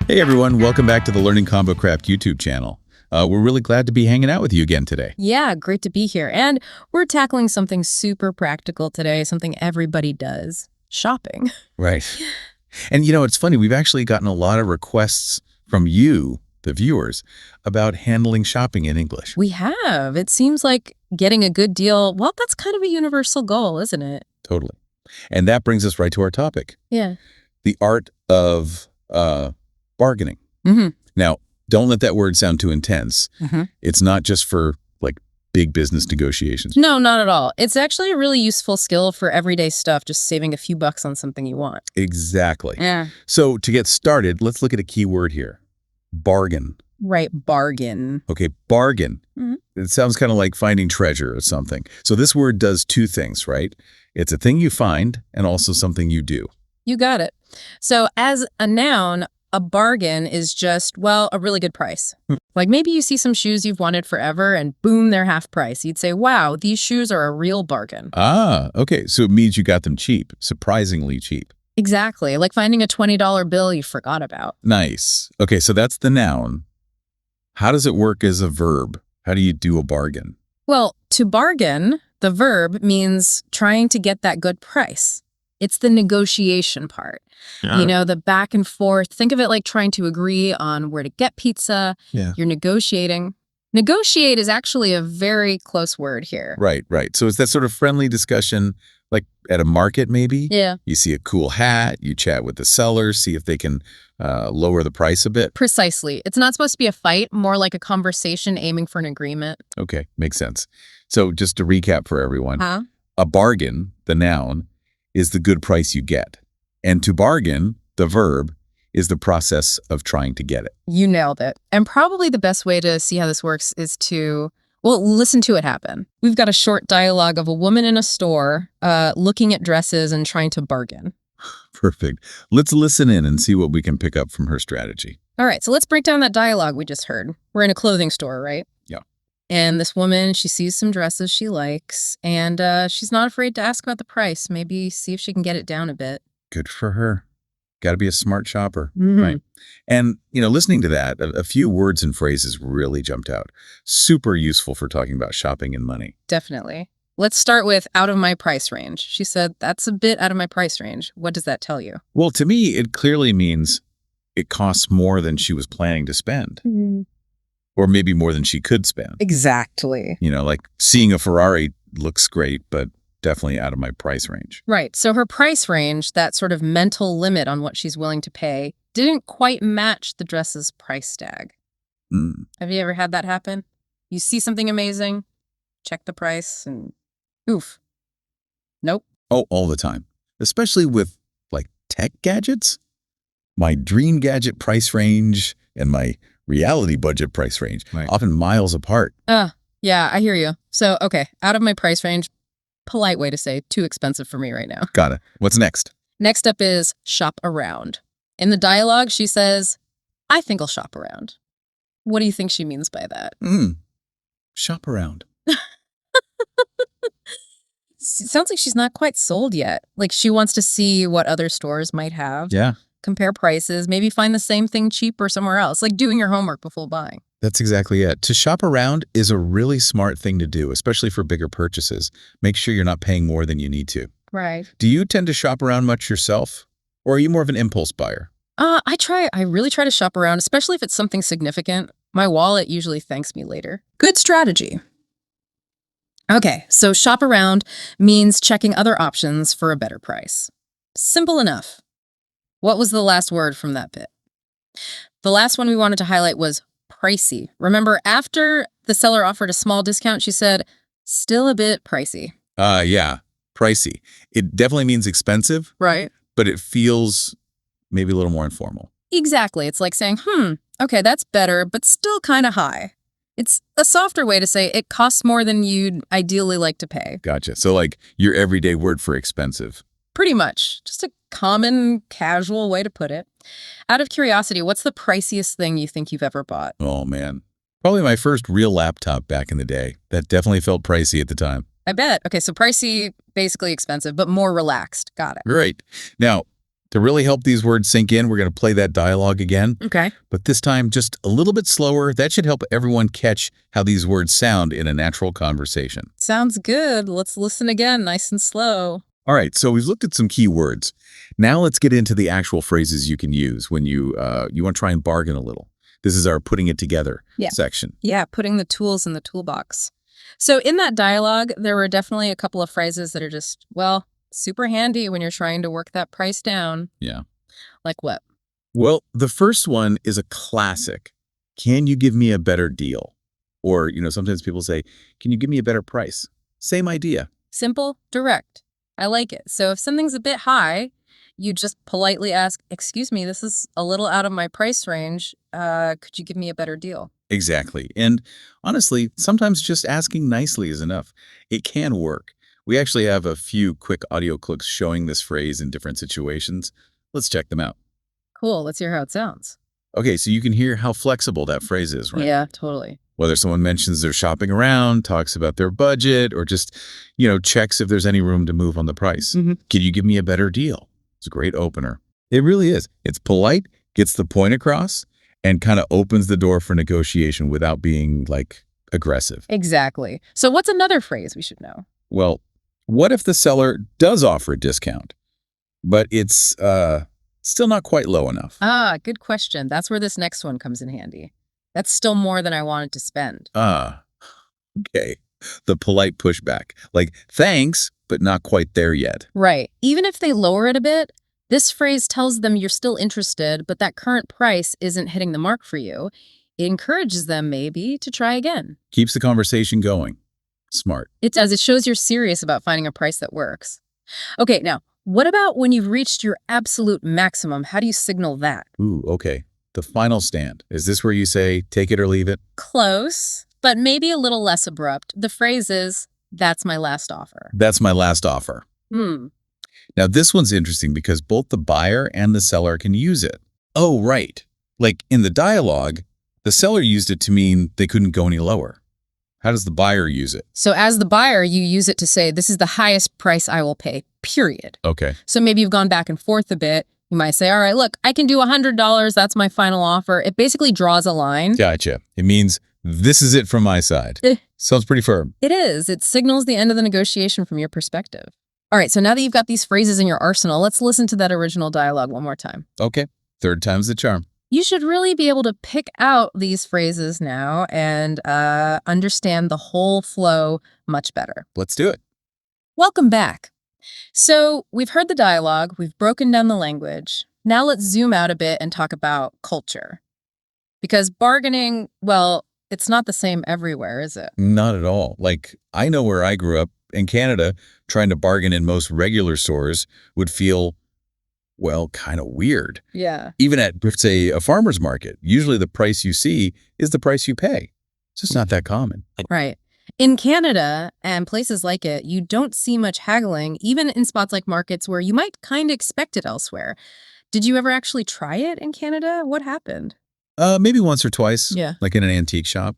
Hey everyone, welcome back to the Learning ConvoCraft YouTube channel. We're really glad to be hanging out with you again today. Yeah, great to be here. And we're tackling something super practical today, something everybody does, shopping. Right. And it's funny, we've actually gotten a lot of requests from you, the viewers, about handling shopping in English. We have. It seems like getting a good deal, well, that's kind of a universal goal, isn't it? Totally. And that brings us right to our topic. Yeah. The art of bargaining. Mm-hmm. Now, don't let that word sound too intense. Mm-hmm. It's not just for big business negotiations. No, not at all. It's actually a really useful skill for everyday stuff, just saving a few bucks on something you want. Exactly. Yeah. So to get started, let's look at a key word here. Bargain. Right, bargain. Okay, bargain. Mm-hmm. It sounds kind of like finding treasure or something. So this word does two things, right? It's a thing you find and also something you do. You got it. So as a noun, a bargain is just, well, a really good price. Like maybe you see some shoes you've wanted forever and boom, they're half price. You'd say, wow, these shoes are a real bargain. Ah, okay. So it means you got them cheap, surprisingly cheap. Exactly. Like finding a $20 bill you forgot about. Nice. Okay, so that's the noun. How does it work as a verb? How do you do a bargain? Well, to bargain, the verb means trying to get that good price. It's the negotiation part. Yeah. The back and forth. Think of it like trying to agree on where to get pizza. Yeah. You're negotiating. Negotiate is actually a very close word here. Right. So it's that sort of friendly discussion, like at a market maybe? Yeah. You see a cool hat, you chat with the seller, see if they can lower the price a bit. Precisely. It's not supposed to be a fight, more like a conversation aiming for an agreement. Okay, makes sense. So just to recap for everyone, Huh? a bargain, the noun, is the good price you get. And to bargain, the verb, is the process of trying to get it. You nailed it. And probably the best way to see how this works is to, well, listen to it happen. We've got a short dialogue of a woman in a store looking at dresses and trying to bargain. Perfect. Let's listen in and see what we can pick up from her strategy. All right, so let's break down that dialogue we just heard. We're in a clothing store, right? Yeah. And this woman, she sees some dresses she likes, and she's not afraid to ask about the price. Maybe see if she can get it down a bit. Good for her. Got to be a smart shopper, Mm-hmm. right? And, listening to that, a few words and phrases really jumped out. Super useful for talking about shopping and money. Definitely. Let's start with out of my price range. She said, that's a bit out of my price range. What does that tell you? Well, to me, it clearly means it costs more than she was planning to spend. Mm-hmm. Or maybe more than she could spend. Exactly. Like seeing a Ferrari looks great, but definitely out of my price range. Right. So her price range, that sort of mental limit on what she's willing to pay, didn't quite match the dress's price tag. Mm. Have you ever had that happen? You see something amazing, check the price, and oof. Nope. Oh, all the time. Especially with tech gadgets. My dream gadget price range and my reality budget price range, often miles apart. Yeah, I hear you. So, okay, out of my price range, polite way to say too expensive for me right now. Got it. What's next? Next up is shop around. In the dialogue, she says, I think I'll shop around. What do you think she means by that? Shop around. Sounds like she's not quite sold yet. Like she wants to see what other stores might have. Yeah. Compare prices, maybe find the same thing cheaper somewhere else, like doing your homework before buying. That's exactly it. To shop around is a really smart thing to do, especially for bigger purchases. Make sure you're not paying more than you need to. Right. Do you tend to shop around much yourself? Or are you more of an impulse buyer? I really try to shop around, especially if it's something significant. My wallet usually thanks me later. Good strategy. Okay, so shop around means checking other options for a better price. Simple enough. What was the last word from that bit? The last one we wanted to highlight was pricey. Remember, after the seller offered a small discount, she said, still a bit pricey. Yeah, pricey. It definitely means expensive, Right. but it feels maybe a little more informal. Exactly. It's like saying, okay, that's better, but still kind of high. It's a softer way to say it costs more than you'd ideally like to pay. Gotcha. So your everyday word for expensive. Pretty much. Just a common, casual way to put it. Out of curiosity, what's the priciest thing you think you've ever bought? Oh, man. Probably my first real laptop back in the day. That definitely felt pricey at the time. I bet. Okay, so pricey, basically expensive, but more relaxed. Got it. Right. Now, To really help these words sink in, we're going to play that dialogue again. Okay. But this time just a little bit slower. That should help everyone catch how these words sound in a natural conversation. Sounds good. Let's listen again, nice and slow. All right, so we've looked at some key words. Now let's get into the actual phrases you can use when you want to try and bargain a little. This is our putting it together section. Yeah, putting the tools in the toolbox. So in that dialogue, there were definitely a couple of phrases that are just, well, super handy when you're trying to work that price down. Yeah. Like what? Well, the first one is a classic. Can you give me a better deal? Or, sometimes people say, can you give me a better price? Same idea. Simple, direct. I like it. So if something's a bit high, you just politely ask, excuse me, this is a little out of my price range. Could you give me a better deal? Exactly. And honestly, sometimes just asking nicely is enough. It can work. We actually have a few quick audio clips showing this phrase in different situations. Let's check them out. Cool. Let's hear how it sounds. Okay, so you can hear how flexible that phrase is, right? Yeah, totally. Whether someone mentions they're shopping around, talks about their budget, or just, checks if there's any room to move on the price. Mm-hmm. Can you give me a better deal? It's a great opener. It really is. It's polite, gets the point across, and kind of opens the door for negotiation without being, aggressive. Exactly. So what's another phrase we should know? Well, what if the seller does offer a discount, but it's still not quite low enough? Ah, good question. That's where this next one comes in handy. That's still more than I wanted to spend. Okay. The polite pushback. Thanks, but not quite there yet. Right. Even if they lower it a bit, this phrase tells them you're still interested, but that current price isn't hitting the mark for you. It encourages them, maybe, to try again. Keeps the conversation going. Smart. It does. It shows you're serious about finding a price that works. Okay, now, what about when you've reached your absolute maximum? How do you signal that? Ooh, okay. The final stand. Is this where you say, take it or leave it? Close, but maybe a little less abrupt. The phrase is, that's my last offer. That's my last offer. Now, this one's interesting because both the buyer and the seller can use it. Oh, right. In the dialogue, the seller used it to mean they couldn't go any lower. How does the buyer use it? So as the buyer, you use it to say, this is the highest price I will pay, period. Okay. So maybe you've gone back and forth a bit. You might say, all right, look, I can do $100. That's my final offer. It basically draws a line. Gotcha. It means this is it from my side. Sounds pretty firm. It is. It signals the end of the negotiation from your perspective. All right, so now that you've got these phrases in your arsenal, let's listen to that original dialogue one more time. Okay. Third time's the charm. You should really be able to pick out these phrases now and understand the whole flow much better. Let's do it. Welcome back. So we've heard the dialogue, we've broken down the language. Now let's zoom out a bit and talk about culture. Because bargaining, well, it's not the same everywhere, is it? Not at all. I know where I grew up in Canada, trying to bargain in most regular stores would feel, well, kind of weird. Yeah. Even at, say, a farmer's market, usually the price you see is the price you pay. It's just not that common. Right. In Canada and places like it, you don't see much haggling, even in spots like markets where you might kind of expect it elsewhere. Did you ever actually try it in Canada? What happened? Maybe once or twice, Yeah. in an antique shop.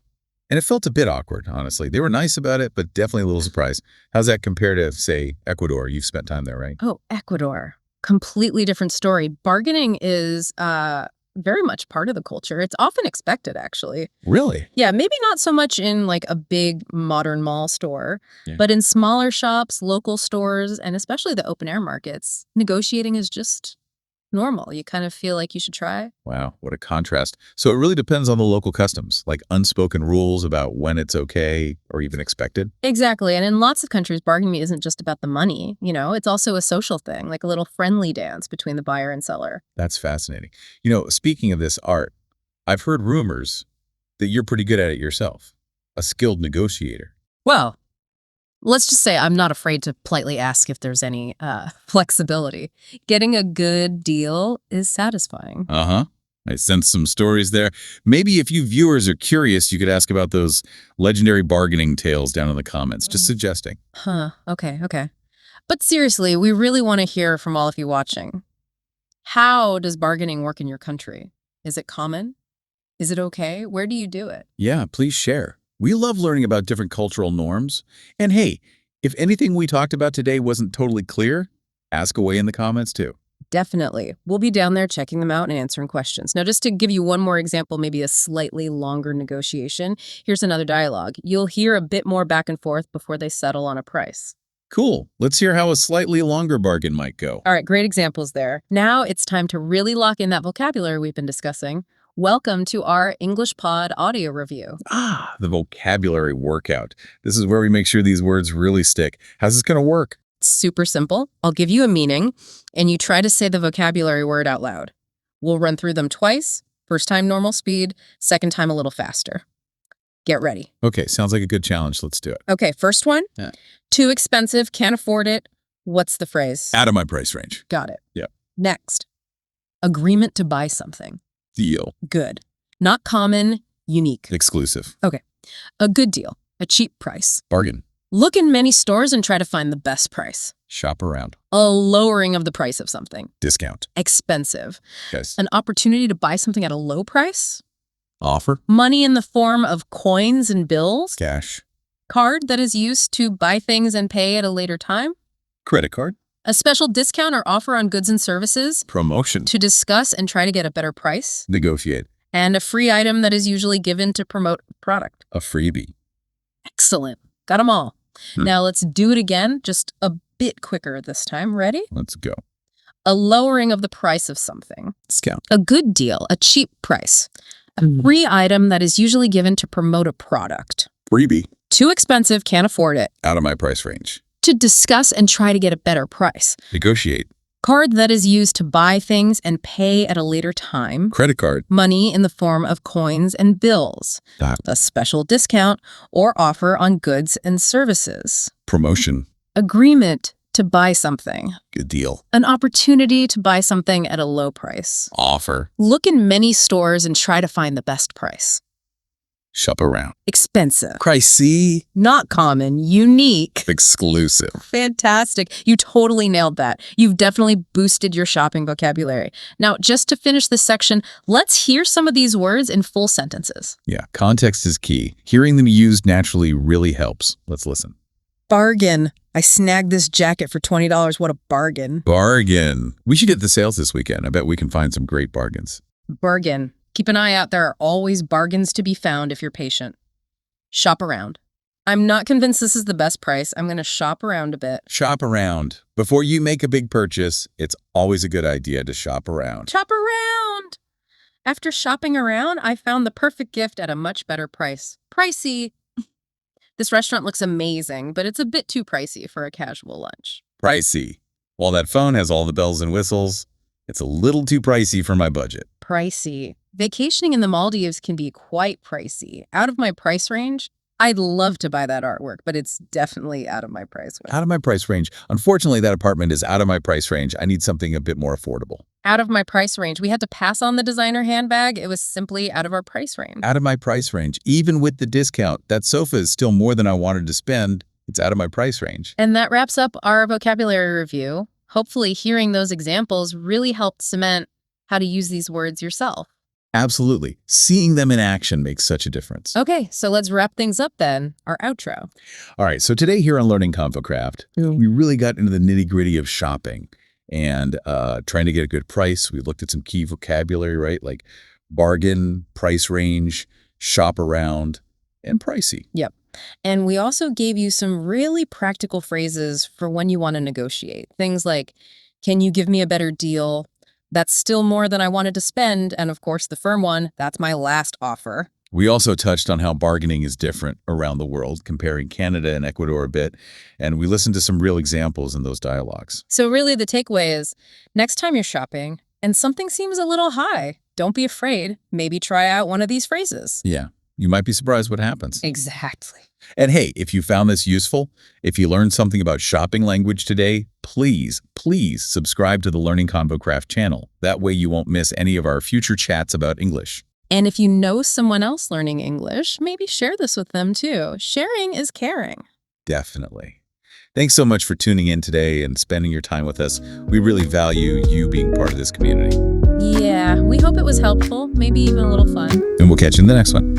And it felt a bit awkward, honestly. They were nice about it, but definitely a little surprised. How's that compare to, say, Ecuador? You've spent time there, right? Oh, Ecuador. Completely different story. Bargaining is very much part of the culture. It's often expected, actually. Really? Yeah, maybe not so much in a big modern mall store, but in smaller shops, local stores, and especially the open air markets, negotiating is just normal. You kind of feel like you should try. Wow, what a contrast. So it really depends on the local customs, unspoken rules about when it's okay or even expected? Exactly. And in lots of countries, bargaining isn't just about the money. It's also a social thing, like a little friendly dance between the buyer and seller. That's fascinating. Speaking of this art, I've heard rumors that you're pretty good at it yourself, a skilled negotiator. Well, let's just say I'm not afraid to politely ask if there's any flexibility. Getting a good deal is satisfying. Uh-huh. I sense some stories there. Maybe if you viewers are curious, you could ask about those legendary bargaining tales down in the comments. Just suggesting. Huh. Okay. But seriously, we really want to hear from all of you watching. How does bargaining work in your country? Is it common? Is it okay? Where do you do it? Yeah, please share. We love learning about different cultural norms. And hey, if anything we talked about today wasn't totally clear, ask away in the comments too. Definitely. We'll be down there checking them out and answering questions. Now, just to give you one more example, maybe a slightly longer negotiation, here's another dialogue. You'll hear a bit more back and forth before they settle on a price. Cool. Let's hear how a slightly longer bargain might go. All right, great examples there. Now it's time to really lock in that vocabulary we've been discussing. Welcome to our English Pod audio review. The vocabulary workout. This is where we make sure these words really stick. How's this going to work? Super simple. I'll give you a meaning, and you try to say the vocabulary word out loud. We'll run through them twice. First time, normal speed. Second time, a little faster. Get ready. Okay, sounds like a good challenge. Let's do it. Okay, first one. Yeah. Too expensive, can't afford it. What's the phrase? Out of my price range. Got it. Yeah. Next. Agreement to buy something. Deal. Good. Not common, unique. Exclusive. A good deal. A cheap price. Bargain. Look in many stores and try to find the best price. Shop around. A lowering of the price of something. Discount. Expensive. Yes. An opportunity to buy something at a low price. Offer. Money in the form of coins and bills. Cash. Card that is used to buy things and pay at a later time. Credit card. A special discount or offer on goods and services. Promotion. To discuss and try to get a better price. Negotiate. And a free item that is usually given to promote a product. A freebie. Excellent. Got them all. Now let's do it again, just a bit quicker this time. Ready? Let's go. A lowering of the price of something. Discount. A good deal, a cheap price. A free item that is usually given to promote a product. Freebie. Too expensive, can't afford it. Out of my price range. To discuss and try to get a better price. Negotiate. Card that is used to buy things and pay at a later time. Credit card. Money in the form of coins and bills. A special discount or offer on goods and services. Promotion. Agreement to buy something. Good deal. An opportunity to buy something at a low price. Offer. Look in many stores and try to find the best price. Shop around. Expensive. Pricey. Not common. Unique. Exclusive. Fantastic. You totally nailed that. You've definitely boosted your shopping vocabulary. Now, just to finish this section, let's hear some of these words in full sentences. Yeah, context is key. Hearing them used naturally really helps. Let's listen. Bargain. I snagged this jacket for $20. What a bargain. Bargain. We should get the sales this weekend. I bet we can find some great bargains. Bargain. Keep an eye out. There are always bargains to be found if you're patient. Shop around. I'm not convinced this is the best price. I'm going to shop around a bit. Shop around. Before you make a big purchase, it's always a good idea to shop around. Shop around! After shopping around, I found the perfect gift at a much better price. Pricey. This restaurant looks amazing, but it's a bit too pricey for a casual lunch. Pricey. While that phone has all the bells and whistles, it's a little too pricey for my budget. Pricey. Vacationing in the Maldives can be quite pricey. Out of my price range, I'd love to buy that artwork, but it's definitely out of my price range. Out of my price range. Unfortunately, that apartment is out of my price range. I need something a bit more affordable. Out of my price range. We had to pass on the designer handbag. It was simply out of our price range. Out of my price range. Even with the discount, that sofa is still more than I wanted to spend. It's out of my price range. And that wraps up our vocabulary review. Hopefully, hearing those examples really helped cement how to use these words yourself. Absolutely. Seeing them in action makes such a difference. Okay, so let's wrap things up then. Our outro. All right, so today here on Learning ConvoCraft, we really got into the nitty-gritty of shopping and trying to get a good price. We looked at some key vocabulary, right? Like bargain, price range, shop around, and pricey. Yep. And we also gave you some really practical phrases for when you want to negotiate. Things like, can you give me a better deal? That's still more than I wanted to spend. And of course, the firm one, that's my last offer. We also touched on how bargaining is different around the world, comparing Canada and Ecuador a bit. And we listened to some real examples in those dialogues. So really the takeaway is, next time you're shopping and something seems a little high, don't be afraid. Maybe try out one of these phrases. Yeah, you might be surprised what happens. Exactly. And hey, if you found this useful, if you learned something about shopping language today, please subscribe to the Learning ConvoCraft channel. That way you won't miss any of our future chats about English. And if you know someone else learning English, maybe share this with them too. Sharing is caring. Definitely. Thanks so much for tuning in today and spending your time with us. We really value you being part of this community. Yeah, we hope it was helpful, maybe even a little fun. And we'll catch you in the next one.